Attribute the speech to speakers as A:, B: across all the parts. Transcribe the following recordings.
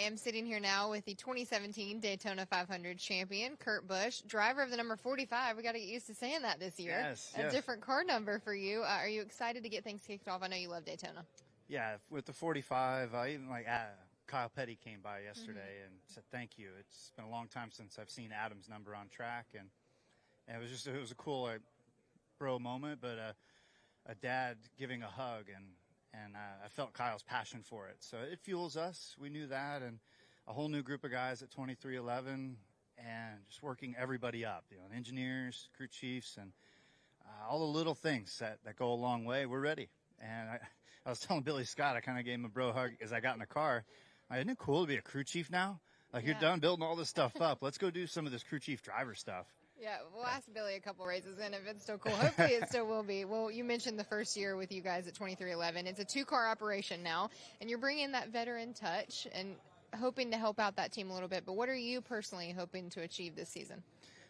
A: am sitting here now with the 2017 Daytona 500 champion, Kurt Busch, driver of the number 45. We got to get used to saying that this year.
B: Yes.
A: A different car number for you. Are you excited to get things kicked off? I know you love Daytona.
B: Yeah, with the 45, even Kyle Petty came by yesterday and said thank you. It's been a long time since I've seen Adam's number on track, and it was a cool bro moment, but a dad giving a hug, and I felt Kyle's passion for it. So it fuels us. We knew that, and a whole new group of guys at 2311, and just working everybody up, engineers, crew chiefs, and all the little things that go a long way. We're ready. And I was telling Billy Scott, I kind of gave him a bro hug as I got in the car. Isn't it cool to be a crew chief now? You're done building all this stuff up. Let's go do some of this crew chief driver stuff.
A: Yeah, we'll ask Billy a couple races in if it's still cool. Hopefully it still will be. Well, you mentioned the first year with you guys at 2311. It's a two-car operation now, and you're bringing that veteran touch and hoping to help out that team a little bit. But what are you personally hoping to achieve this season?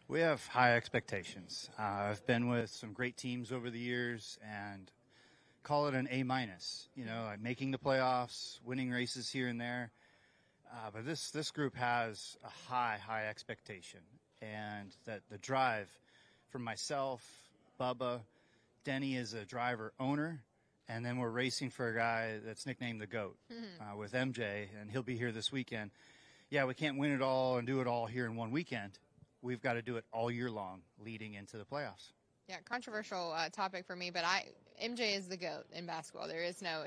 B: We have high expectations. I've been with some great teams over the years, and call it an A-, making the playoffs, winning races here and there. But this group has a high expectation. And that the drive from myself, Bubba, Denny is a driver owner, and then we're racing for a guy that's nicknamed the GOAT with MJ, and he'll be here this weekend. Yeah, we can't win it all and do it all here in one weekend. We've got to do it all year long leading into the playoffs.
A: Yeah, controversial topic for me, but MJ is the GOAT in basketball.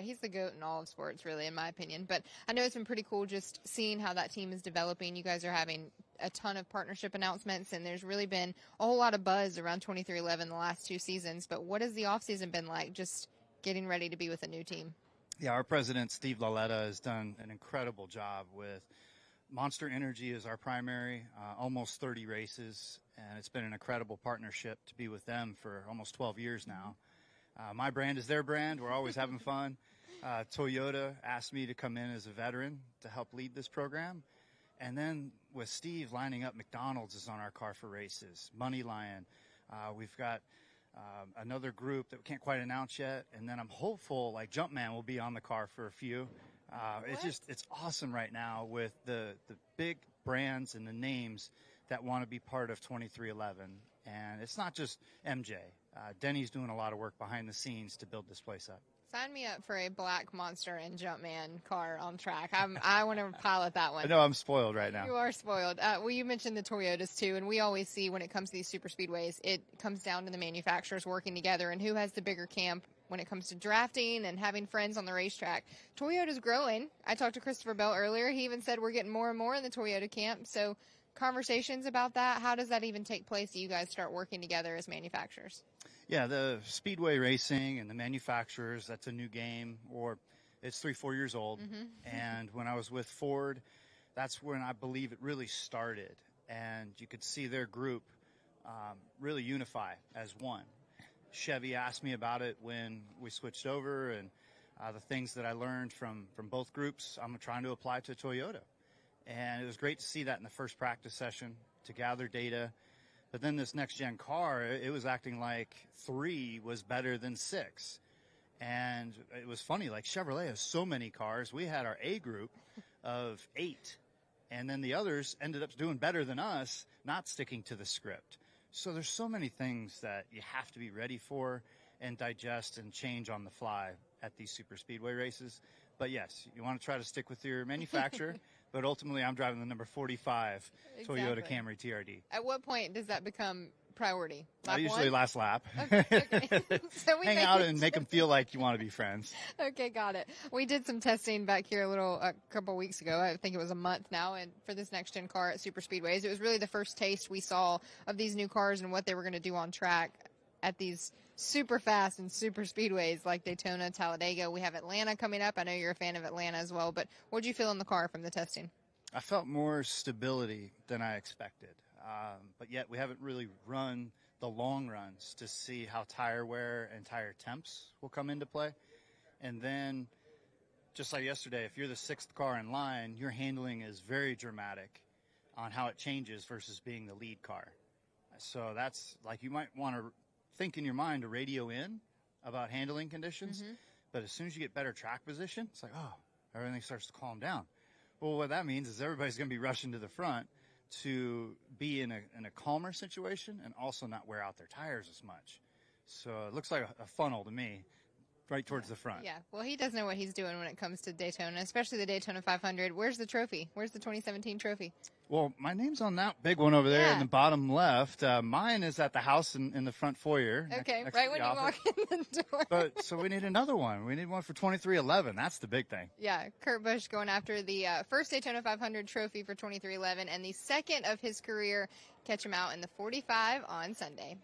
A: He's the GOAT in all of sports, really, in my opinion. But I know it's been pretty cool just seeing how that team is developing. You guys are having a ton of partnership announcements, and there's really been a whole lot of buzz around 2311 the last two seasons. But what has the offseason been like, just getting ready to be with a new team?
B: Yeah, our president, Steve Laletta, has done an incredible job with Monster Energy is our primary, almost 30 races, and it's been an incredible partnership to be with them for almost 12 years now. My brand is their brand. We're always having fun. Toyota asked me to come in as a veteran to help lead this program. And then with Steve lining up, McDonald's is on our car for races, Money Lion. We've got another group that we can't quite announce yet. And then I'm hopeful Jumpman will be on the car for a few. It's awesome right now with the big brands and the names that want to be part of 2311. And it's not just MJ. Denny's doing a lot of work behind the scenes to build this place up.
A: Sign me up for a black Monster and Jumpman car on track. I want to pilot that one.
B: I know I'm spoiled right now.
A: You are spoiled. Well, you mentioned the Toyotas too, and we always see when it comes to these super speedways, it comes down to the manufacturers working together and who has the bigger camp when it comes to drafting and having friends on the racetrack. Toyota's growing. I talked to Christopher Bell earlier. He even said we're getting more and more in the Toyota camp. So conversations about that, how does that even take place? Do you guys start working together as manufacturers?
B: Yeah, the speedway racing and the manufacturers, that's a new game, or it's 3-4 years old. And when I was with Ford, that's when I believe it really started. And you could see their group really unify as one. Chevy asked me about it when we switched over, and the things that I learned from both groups, I'm trying to apply to Toyota. And it was great to see that in the first practice session, to gather data. But then this next-gen car, it was acting like 3 was better than 6. And it was funny, Chevrolet has so many cars. We had our A group of 8. And then the others ended up doing better than us, not sticking to the script. So there's so many things that you have to be ready for and digest and change on the fly at these super speedway races. But yes, you want to try to stick with your manufacturer, but ultimately I'm driving the number 45 Toyota Camry TRD.
A: At what point does that become priority?
B: Usually last lap.
A: Okay. So we
B: hang out and make them feel like you want to be friends.
A: Okay, got it. We did some testing back here a couple weeks ago. I think it was a month now, and for this next gen car at Super Speedways, it was really the first taste we saw of these new cars and what they were going to do on track at these super fast and super speedways like Daytona, Talladega. We have Atlanta coming up. I know you're a fan of Atlanta as well, but what did you feel in the car from the testing?
B: I felt more stability than I expected. But yet we haven't really run the long runs to see how tire wear and tire temps will come into play. And then, just like yesterday, if you're the 6th car in line, your handling is very dramatic on how it changes versus being the lead car. So that's you might want to think in your mind to radio in about handling conditions. But as soon as you get better track position, it's everything starts to calm down. Well, what that means is everybody's going to be rushing to the front to be in a calmer situation and also not wear out their tires as much. So it looks like a funnel to me, right towards the front.
A: Yeah, well, he does know what he's doing when it comes to Daytona, especially the Daytona 500. Where's the trophy? Where's the 2017 trophy?
B: Well, my name's on that big one over there in the bottom left. Mine is at the house in the front foyer.
A: Okay,
B: next
A: right
B: to
A: when
B: the
A: you
B: office.
A: walk in the door.
B: But so we need another one. We need one for 2311. That's the big thing.
A: Yeah, Kurt Busch going after the first Daytona 500 trophy for 2311 and the second of his career. Catch him out in the 45 on Sunday.